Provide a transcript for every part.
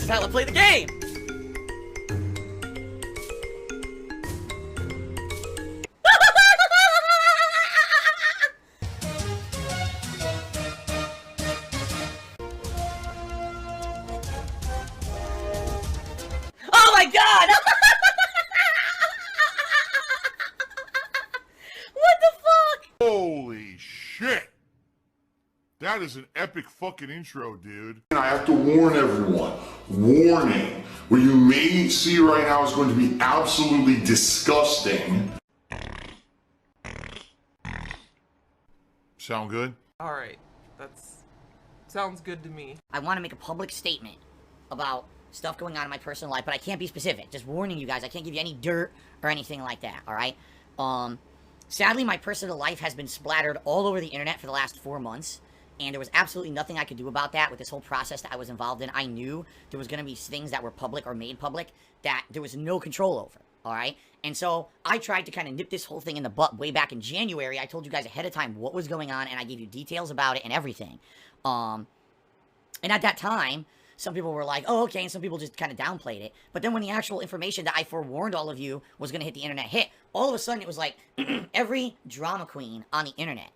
This is how I play the game! Oh my god! What the fuck? Holy shit! That is an epic fucking intro, dude. And I have to warn everyone, warning, what you may see right now is going to be absolutely disgusting. Sound good? Alright, sounds good to me. I want to make a public statement about stuff going on in my personal life, but I can't be specific. Just warning you guys, I can't give you any dirt or anything like that, alright? Sadly, my personal life has been splattered all over the internet for the last 4 months, and there was absolutely nothing I could do about that with this whole process that I was involved in. I knew there was going to be things that were public or made public that there was no control over, alright? And so, I tried to kind of nip this whole thing in the butt way back in January. I told you guys ahead of time what was going on, and I gave you details about it and everything. And at that time, some people were like, oh, okay, and some people just kind of downplayed it. But then when the actual information that I forewarned all of you was going to hit the internet hit, all of a sudden it was like every drama queen on the internet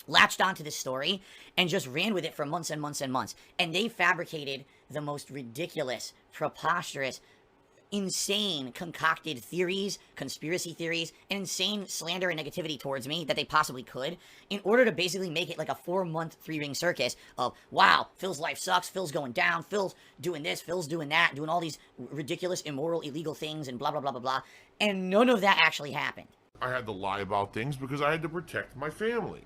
latched onto this story and just ran with it for months and months and months. And they fabricated the most ridiculous, preposterous, insane concocted theories, conspiracy theories, and insane slander and negativity towards me that they possibly could in order to basically make it like a 4-month 3-ring circus of, wow, Phil's life sucks, Phil's going down, Phil's doing this, Phil's doing that, doing all these ridiculous, immoral, illegal things and blah, blah, blah, blah, blah. And none of that actually happened. I had to lie about things because I had to protect my family,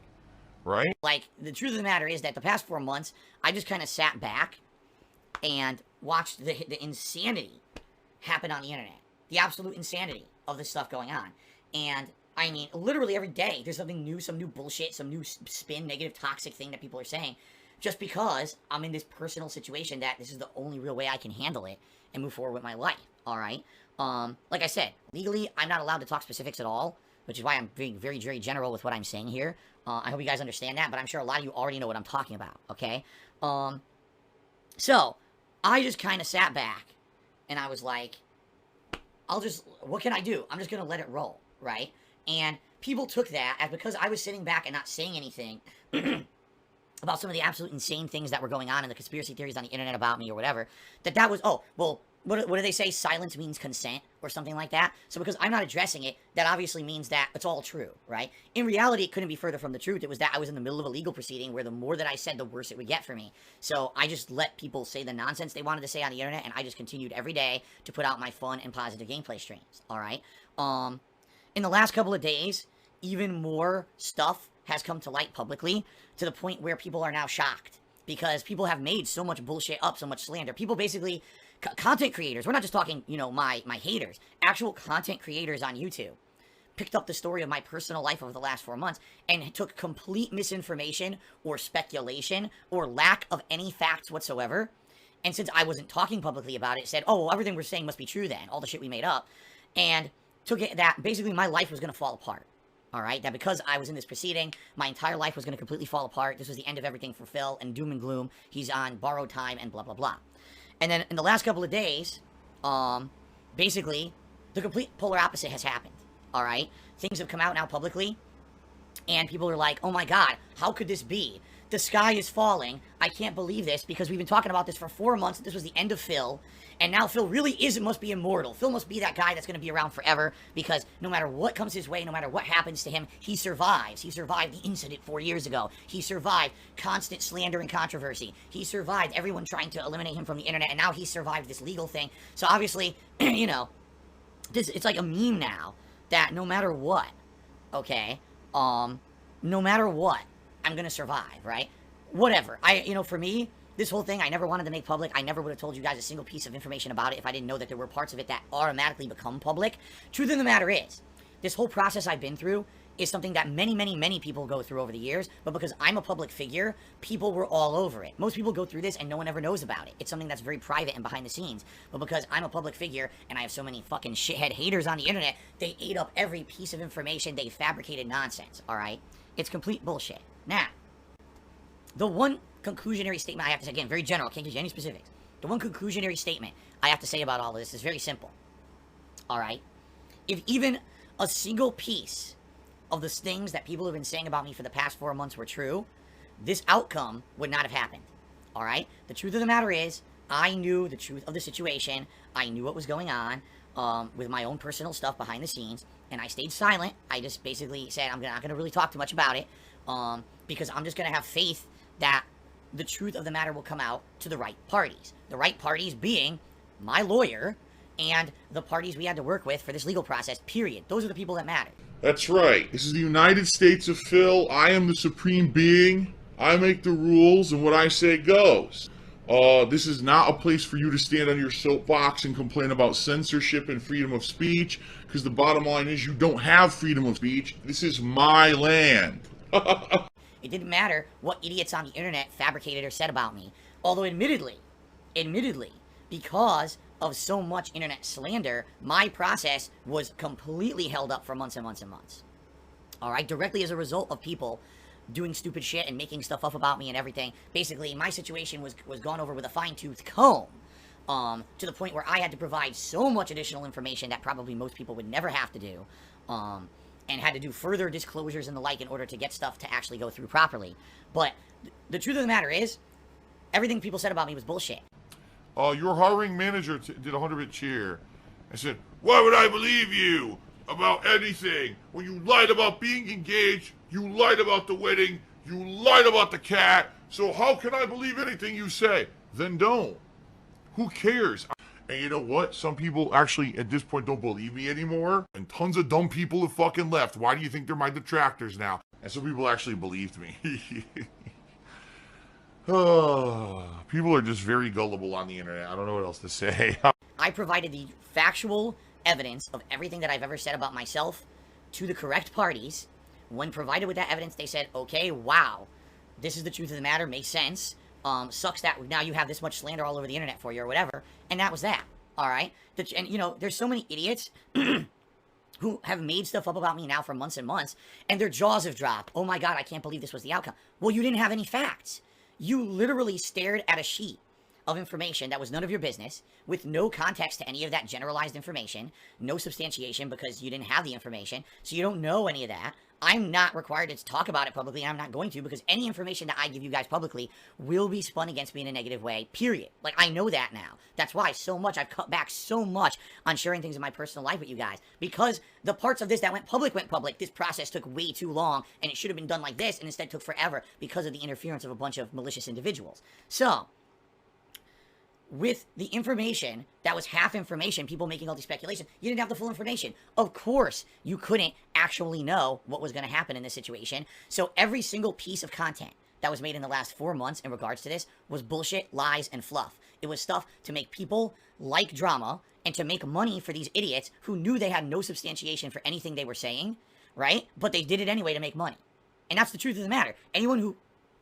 right? Like, the truth of the matter is that the past 4 months, I just kind of sat back and watched the insanity happen on the internet. The absolute insanity of this stuff going on. And, I mean, literally every day, there's something new, some new bullshit, some new spin, negative, toxic thing that people are saying. Just because I'm in this personal situation that this is the only real way I can handle it and move forward with my life, alright? Like I said, legally, I'm not allowed to talk specifics at all, which is why I'm being very, very general with what I'm saying here. I hope you guys understand that, but I'm sure a lot of you already know what I'm talking about, okay? So, I just kind of sat back, and I was like, what can I do? I'm just going to let it roll, right? And people took that as because I was sitting back and not saying anything about some of the absolute insane things that were going on and the conspiracy theories on the internet about me or whatever, that was, oh, well, what do they say? Silence means consent or something like that. So because I'm not addressing it, that obviously means that it's all true, right? In reality, it couldn't be further from the truth. It was that I was in the middle of a legal proceeding where the more that I said, the worse it would get for me. So I just let people say the nonsense they wanted to say on the internet, and I just continued every day to put out my fun and positive gameplay streams, alright? In the last couple of days, even more stuff has come to light publicly to the point where people are now shocked because people have made so much bullshit up, so much slander. People basically, content creators, we're not just talking, you know, my haters, actual content creators on YouTube picked up the story of my personal life over the last 4 months and took complete misinformation or speculation or lack of any facts whatsoever. And since I wasn't talking publicly about it, said, oh, well, everything we're saying must be true then, all the shit we made up, and took it that basically my life was going to fall apart. Alright, that because I was in this proceeding, my entire life was going to completely fall apart. This was the end of everything for Phil, and doom and gloom. He's on borrowed time, and blah, blah, blah. And then in the last couple of days, basically, the complete polar opposite has happened. Alright? Things have come out now publicly, and people are like, oh my god, how could this be? The sky is falling. I can't believe this, because we've been talking about this for 4 months. This was the end of Phil. And now Phil really must be immortal. Phil must be that guy that's going to be around forever, because no matter what comes his way, no matter what happens to him, he survives. He survived the incident 4 years ago. He survived constant slander and controversy. He survived everyone trying to eliminate him from the internet, and now he survived this legal thing. So obviously, you know, it's like a meme now, that no matter what, okay, no matter what, I'm going to survive, right? Whatever. You know, for me, this whole thing, I never wanted to make public. I never would have told you guys a single piece of information about it if I didn't know that there were parts of it that automatically become public. Truth of the matter is, this whole process I've been through is something that many, many, many people go through over the years, but because I'm a public figure, people were all over it. Most people go through this and no one ever knows about it. It's something that's very private and behind the scenes, but because I'm a public figure and I have so many fucking shithead haters on the internet, they ate up every piece of information. They fabricated nonsense, alright? It's complete bullshit. Now, the one conclusionary statement I have to say, again, very general, can't give you any specifics. The one conclusionary statement I have to say about all of this is very simple. All right? If even a single piece of the things that people have been saying about me for the past 4 months were true, this outcome would not have happened. All right? The truth of the matter is, I knew the truth of the situation. I knew what was going on with my own personal stuff behind the scenes, and I stayed silent. I just basically said I'm not going to really talk too much about it because I'm just going to have faith that the truth of the matter will come out to the right parties. The right parties being my lawyer and the parties we had to work with for this legal process, period. Those are the people that matter. That's right. This is the United States of Phil. I am the supreme being. I make the rules, and what I say goes. This is not a place for you to stand on your soapbox and complain about censorship and freedom of speech, because the bottom line is you don't have freedom of speech. This is my land. It didn't matter what idiots on the internet fabricated or said about me. Although admittedly, because of so much internet slander, my process was completely held up for months and months and months. All right, directly as a result of people doing stupid shit and making stuff up about me and everything. Basically, my situation was gone over with a fine-tooth comb, to the point where I had to provide so much additional information that probably most people would never have to do, and had to do further disclosures and the like in order to get stuff to actually go through properly. But the truth of the matter is, everything people said about me was bullshit. Your hiring manager did a 100-bit cheer and said, "Why would I believe you about anything? When you lied about being engaged, you lied about the wedding, you lied about the cat, so how can I believe anything you say?" Then don't. Who cares? And you know what? Some people actually at this point don't believe me anymore, and tons of dumb people have fucking left. Why do you think they're my detractors now? And some people actually believed me. People are just very gullible on the internet. I don't know what else to say. I provided the factual evidence of everything that I've ever said about myself to the correct parties. When provided with that evidence, they said, okay, wow, this is the truth of the matter, makes sense. Sucks that now you have this much slander all over the internet for you or whatever. And that was that, all right? And, you know, there's so many idiots who have made stuff up about me now for months and months, and their jaws have dropped. Oh my God, I can't believe this was the outcome. Well, you didn't have any facts. You literally stared at a sheet of information that was none of your business, with no context to any of that generalized information, no substantiation because you didn't have the information, so you don't know any of that. I'm not required to talk about it publicly, and I'm not going to, because any information that I give you guys publicly will be spun against me in a negative way, period. Like, I know that now. That's why I've cut back so much on sharing things in my personal life with you guys, because the parts of this that went public. This process took way too long, and it should have been done like this, and instead took forever because of the interference of a bunch of malicious individuals. So, with the information that was half information, people making all these speculations, you didn't have the full information. Of course, you couldn't actually know what was going to happen in this situation. So every single piece of content that was made in the last 4 months in regards to this was bullshit, lies, and fluff. It was stuff to make people like drama and to make money for these idiots who knew they had no substantiation for anything they were saying, right? But they did it anyway to make money. And that's the truth of the matter. Anyone who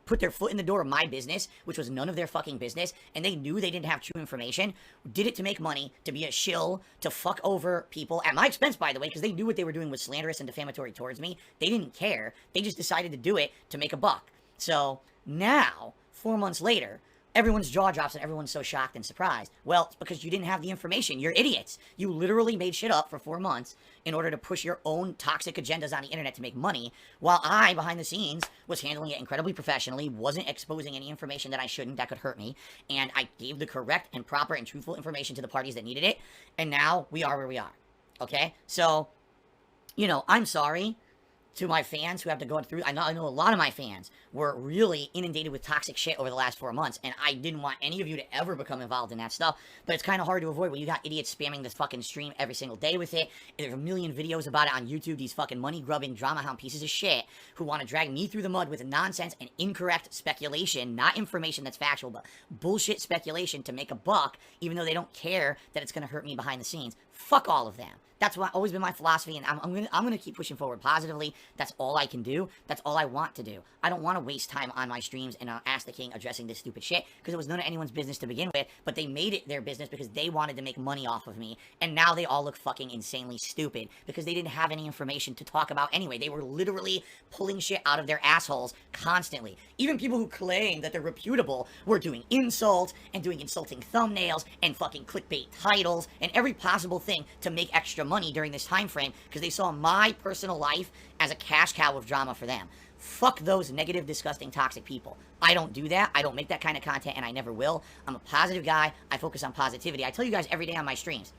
put their foot in the door of my business, which was none of their fucking business, and they knew they didn't have true information, did it to make money, to be a shill, to fuck over people, at my expense, by the way, because they knew what they were doing was slanderous and defamatory towards me. They didn't care. They just decided to do it to make a buck. So, now, 4 months later, everyone's jaw drops and everyone's so shocked and surprised. Well, it's because you didn't have the information. You're idiots. You literally made shit up for 4 months in order to push your own toxic agendas on the internet to make money, while I, behind the scenes, was handling it incredibly professionally, wasn't exposing any information that I shouldn't that could hurt me, and I gave the correct and proper and truthful information to the parties that needed it, and now we are where we are. Okay? So, you know, I'm sorry to my fans who have to go through. I know a lot of my fans were really inundated with toxic shit over the last 4 months, and I didn't want any of you to ever become involved in that stuff, but it's kind of hard to avoid when you got idiots spamming this fucking stream every single day with it. There's a million videos about it on YouTube, these fucking money-grubbing drama hound pieces of shit who want to drag me through the mud with nonsense and incorrect speculation, not information that's factual, but bullshit speculation to make a buck, even though they don't care that it's going to hurt me behind the scenes. Fuck all of them. That's always been my philosophy, and I'm gonna keep pushing forward positively. That's all I can do. That's all I want to do. I don't want to waste time on my streams and Ask the King addressing this stupid shit, because it was none of anyone's business to begin with, but they made it their business because they wanted to make money off of me, and now they all look fucking insanely stupid because they didn't have any information to talk about anyway. They were literally pulling shit out of their assholes constantly. Even people who claim that they're reputable were doing insults and doing insulting thumbnails and fucking clickbait titles and every possible thing to make extra money during this time frame because they saw my personal life as a cash cow of drama for them. Fuck those negative, disgusting, toxic people. I don't do that. I don't make that kind of content, and I never will. I'm a positive guy. I focus on positivity. I tell you guys every day on my streams,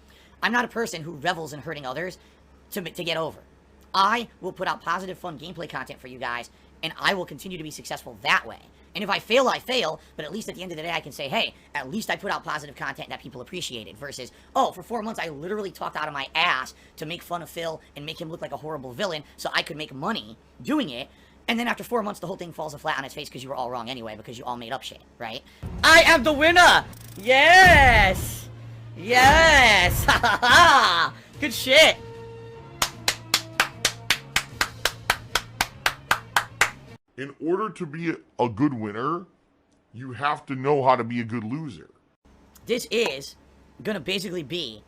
I'm not a person who revels in hurting others to get over. I will put out positive, fun gameplay content for you guys, and I will continue to be successful that way. And if I fail, I fail, but at least at the end of the day, I can say, hey, at least I put out positive content that people appreciated, versus, oh, for 4 months, I literally talked out of my ass to make fun of Phil and make him look like a horrible villain so I could make money doing it, and then after 4 months, the whole thing falls flat on its face because you were all wrong anyway, because you all made up shit, right? I am the winner! Yes! Yes! Ha ha ha! Good shit! In order to be a good winner, you have to know how to be a good loser. This is gonna basically be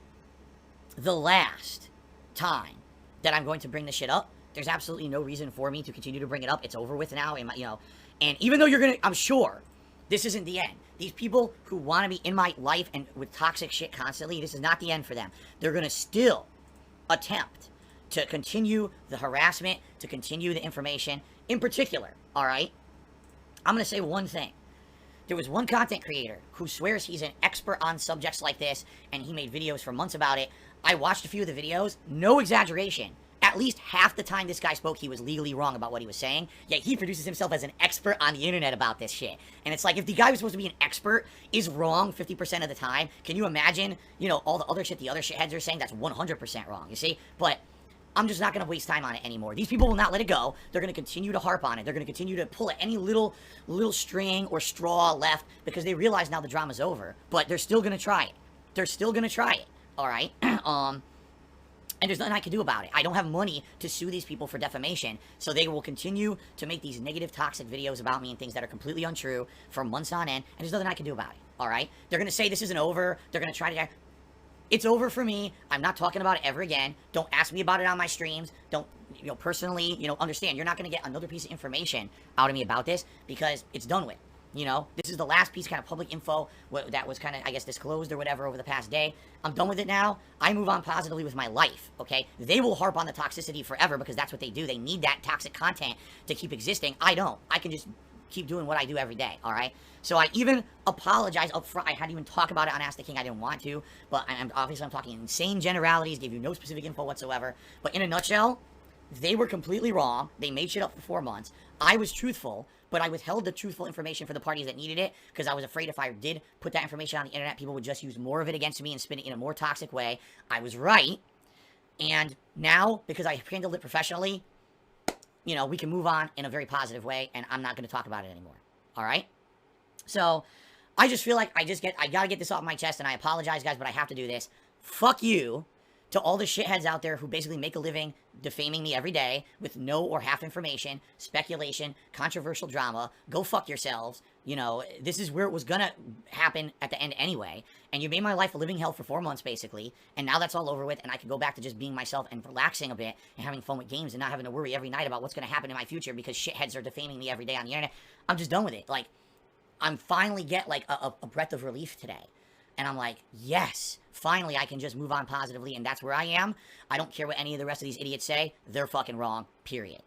the last time that I'm going to bring this shit up. There's absolutely no reason for me to continue to bring it up. It's over with now, and even though I'm sure this isn't the end. These people who want to be in my life and with toxic shit constantly, this is not the end for them. They're gonna still attempt to continue the harassment, to continue the information. In particular, alright? I'm gonna say one thing. There was one content creator who swears he's an expert on subjects like this, and he made videos for months about it. I watched a few of the videos, no exaggeration. At least half the time this guy spoke, he was legally wrong about what he was saying, yet he produces himself as an expert on the internet about this shit. And it's like, if the guy who's supposed to be an expert is wrong 50% of the time, can you imagine, all the other shit the other shitheads are saying that's 100% wrong, you see? But I'm just not going to waste time on it anymore. These people will not let it go. They're going to continue to harp on it. They're going to continue to pull at any little string or straw left because they realize now the drama's over. But they're still going to try it. They're still going to try it. All right? And there's nothing I can do about it. I don't have money to sue these people for defamation. So they will continue to make these negative, toxic videos about me and things that are completely untrue for months on end. And there's nothing I can do about it. All right? They're going to say this isn't over. They're going to try to... It's over for me. I'm not talking about it ever again. Don't ask me about it on my streams. Don't, personally, understand. You're not going to get another piece of information out of me about this because it's done with. This is the last piece of kind of public info that was kind of, I guess, disclosed or whatever over the past day. I'm done with it now. I move on positively with my life, okay? They will harp on the toxicity forever because that's what they do. They need that toxic content to keep existing. I don't. I can just keep doing what I do every day, all right? So I even apologize up front. I hadn't even talked about it on Ask the King. I didn't want to, but I'm talking insane generalities, gave you no specific info whatsoever. But in a nutshell, they were completely wrong. They made shit up for 4 months. I was truthful, but I withheld the truthful information for the parties that needed it because I was afraid if I did put that information on the internet, people would just use more of it against me and spin it in a more toxic way. I was right. And now, because I handled it professionally, we can move on in a very positive way, and I'm not going to talk about it anymore. All right? So, I just feel like I gotta get this off my chest, and I apologize, guys, but I have to do this. Fuck you to all the shitheads out there who basically make a living defaming me every day with no or half information, speculation, controversial drama. Go fuck yourselves. This is where it was gonna happen at the end anyway. And you made my life a living hell for 4 months, basically. And now that's all over with, and I can go back to just being myself and relaxing a bit and having fun with games and not having to worry every night about what's gonna happen in my future because shitheads are defaming me every day on the internet. I'm just done with it. Like, I'm finally get, like, a breath of relief today. And I'm like, yes, finally I can just move on positively, and that's where I am. I don't care what any of the rest of these idiots say. They're fucking wrong, period.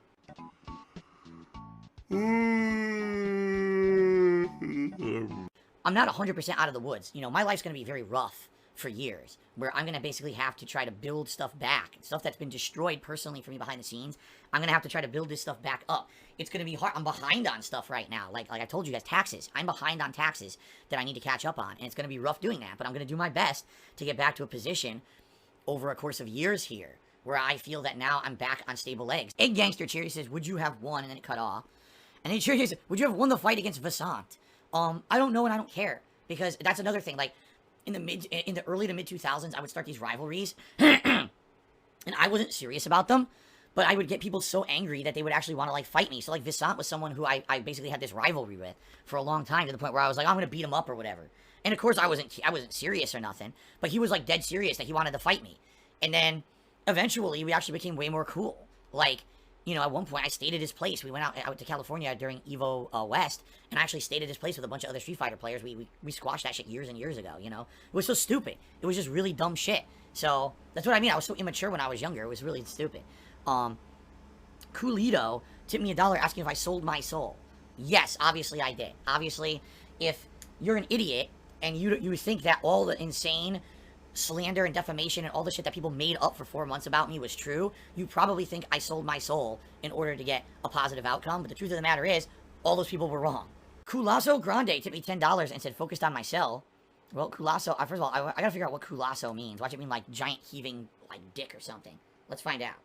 I'm not 100% out of the woods. My life's going to be very rough for years, where I'm going to basically have to try to build stuff back. Stuff that's been destroyed personally for me behind the scenes. I'm going to have to try to build this stuff back up. It's going to be hard. I'm behind on stuff right now. Like I told you guys, taxes. I'm behind on taxes that I need to catch up on. And it's going to be rough doing that. But I'm going to do my best to get back to a position over a course of years here where I feel that now I'm back on stable legs. Egg Gangster Cherry says, would you have won? And then it cut off. And then Cherry says, would you have won the fight against Vasant? I don't know and I don't care. Because that's another thing. Like, in the early to mid 2000s, I would start these rivalries, and I wasn't serious about them, but I would get people so angry that they would actually want to like fight me. So like Visant was someone who I basically had this rivalry with for a long time, to the point where I was like, I'm gonna beat him up or whatever. And of course I wasn't serious or nothing, but he was like dead serious that he wanted to fight me. And then eventually we actually became way more cool. Like, you know, at one point I stayed at his place. We went out to California during Evo West, and I actually stayed at his place with a bunch of other Street Fighter players. We squashed that shit years and years ago, you know? It was so stupid. It was just really dumb shit. So, that's what I mean. I was so immature when I was younger. It was really stupid. Coolito tipped me $1 asking if I sold my soul. Yes, obviously I did. Obviously, if you're an idiot and you think that all the insane slander and defamation and all the shit that people made up for 4 months about me was true, you probably think I sold my soul in order to get a positive outcome. But the truth of the matter is, all those people were wrong. Culasso Grande tipped me $10 and said, focused on my cell. Well, Culasso, first of all, I gotta figure out what Culasso means. Watch it mean like giant heaving like dick or something. Let's find out.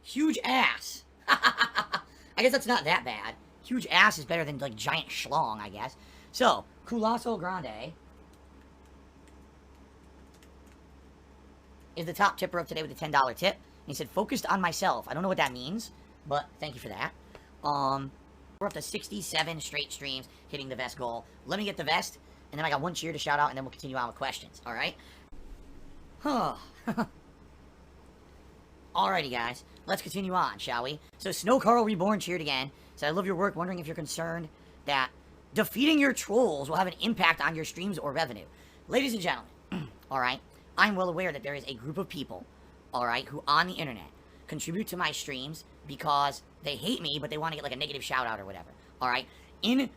Huge ass. I guess that's not that bad. Huge ass is better than like giant schlong, I guess. So, Culasso Grande is the top tipper of today with a $10 tip. And he said, focused on myself. I don't know what that means, but thank you for that. We're up to 67 straight streams, hitting the vest goal. Let me get the vest, and then I got one cheer to shout out, and then we'll continue on with questions, alright? Huh. Alrighty, guys. Let's continue on, shall we? So, Snow Carl Reborn cheered again. Said, I love your work, wondering if you're concerned that defeating your trolls will have an impact on your streams or revenue. Ladies and gentlemen, alright? I'm well aware that there is a group of people, alright, who on the internet contribute to my streams because they hate me, but they want to get like a negative shout out or whatever, alright? In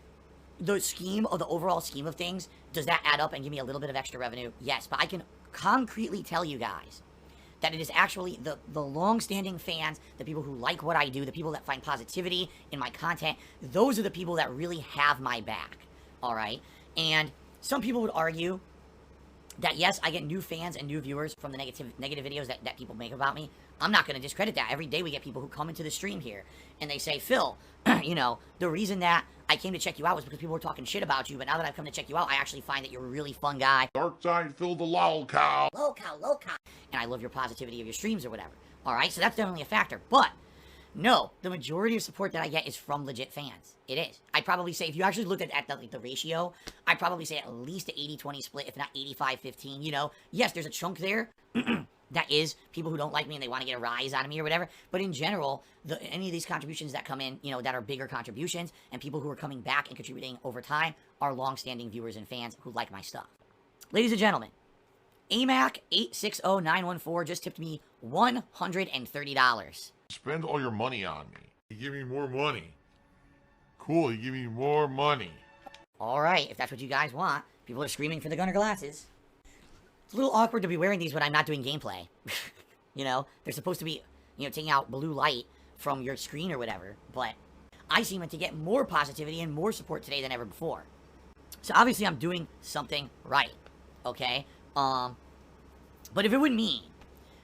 the scheme of the overall scheme of things, does that add up and give me a little bit of extra revenue? Yes, but I can concretely tell you guys that it is actually the long-standing fans, the people who like what I do, the people that find positivity in my content, those are the people that really have my back, alright? And some people would argue that yes, I get new fans and new viewers from the negative videos that people make about me. I'm not going to discredit that. Every day we get people who come into the stream here, and they say, Phil, you know, the reason that I came to check you out was because people were talking shit about you, but now that I've come to check you out, I actually find that you're a really fun guy. Dark side, Phil the lol cow. Low cow. And I love your positivity of your streams or whatever. Alright, so that's definitely a factor. But, no, the majority of support that I get is from legit fans. It is. I'd probably say, if you actually looked at the ratio, I'd probably say at least an 80-20 split, if not 85-15, you know. Yes, there's a chunk there that is people who don't like me and they want to get a rise out of me or whatever. But in general, any of these contributions that come in, you know, that are bigger contributions, and people who are coming back and contributing over time, are long-standing viewers and fans who like my stuff. Ladies and gentlemen, AMAC860914 just tipped me $130. Spend all your money on me. You give me more money. Cool, you give me more money. Alright, if that's what you guys want. People are screaming for the gunner glasses. It's a little awkward to be wearing these when I'm not doing gameplay. You know, they're supposed to be, you know, taking out blue light from your screen or whatever. But I seem to get more positivity and more support today than ever before. So obviously I'm doing something right. Okay? But if it would mean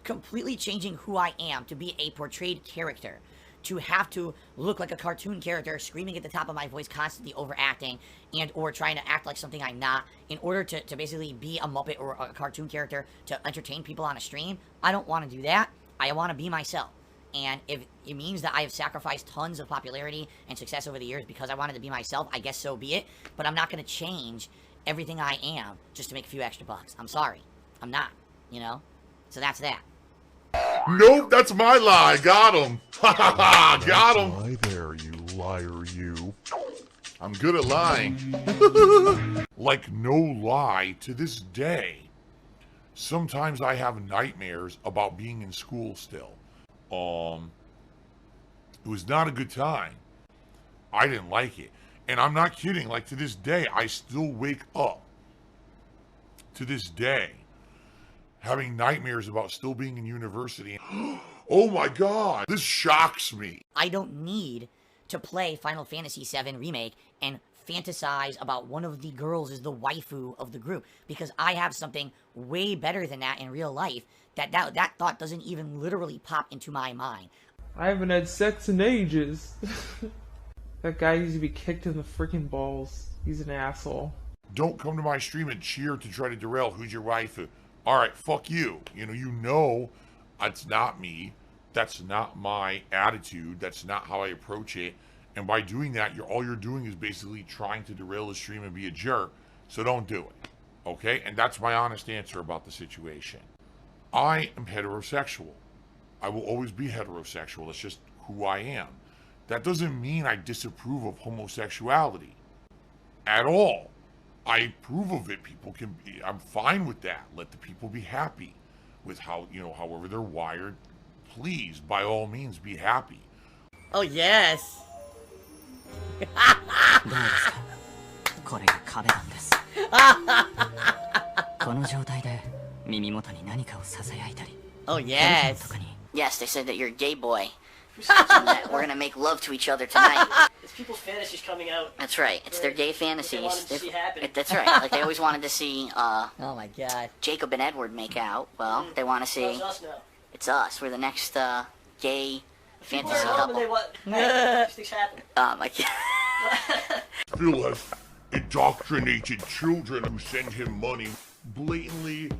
completely changing who I am to be a portrayed character, to have to look like a cartoon character, screaming at the top of my voice, constantly overacting, and or trying to act like something I'm not, in order to basically be a Muppet or a cartoon character to entertain people on a stream, I don't want to do that. I want to be myself. And if it means that I have sacrificed tons of popularity and success over the years because I wanted to be myself, I guess so be it. But I'm not going to change everything I am just to make a few extra bucks. I'm sorry. I'm not, you know? So that's that. Nope, that's my lie. Got him. Ha ha ha. Got him. Lie there, you liar, you. I'm good at lying. Like no lie, to this day, sometimes I have nightmares about being in school still. It was not a good time. I didn't like it. And I'm not kidding, like to this day, I still wake up to this day having nightmares about still being in university. Oh my god, this shocks me. I don't need to play Final Fantasy VII Remake and fantasize about one of the girls as the waifu of the group, because I have something way better than that in real life that thought doesn't even literally pop into my mind. I haven't had sex in ages. That guy needs to be kicked in the freaking balls. He's an asshole. Don't come to my stream and cheer to try to derail. Who's your waifu? All right, fuck you. You know, that's not me. That's not my attitude. That's not how I approach it. And by doing that, all you're doing is basically trying to derail the stream and be a jerk. So don't do it. Okay? And that's my honest answer about the situation. I am heterosexual. I will always be heterosexual. That's just who I am. That doesn't mean I disapprove of homosexuality at all. I approve of it. People can be, I'm fine with that. Let the people be happy with however they're wired. Please, by all means, be happy. Oh, yes. どうですかこれが壁なんですこの状態で耳元に何かを囁いたり Oh, yes. とかに Yes, they said that you're a gay boy. And that we're gonna make love to each other tonight. It's people's fantasies coming out. That's right. It's their gay What they wanted fantasies. to see happen. That's right. Like they always wanted to see Oh, my God. Jacob and Edward make out. Well, they want to see It's us now. it's us. We're the next gay People fantasy are dumb and they couple. want. Hey, these things happen. My God. Phil has indoctrinated children who send him money, blatantly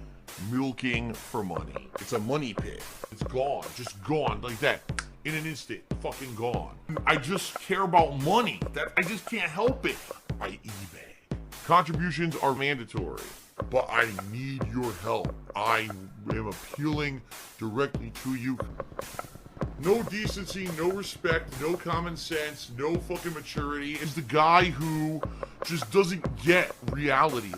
milking for money. It's a money pit. It's gone, just gone like that. In an instant, fucking gone. I just care about money. I just can't help it. I eBay. Contributions are mandatory, but I need your help. I am appealing directly to you. No decency, no respect, no common sense, no fucking maturity. Is the guy who just doesn't get reality.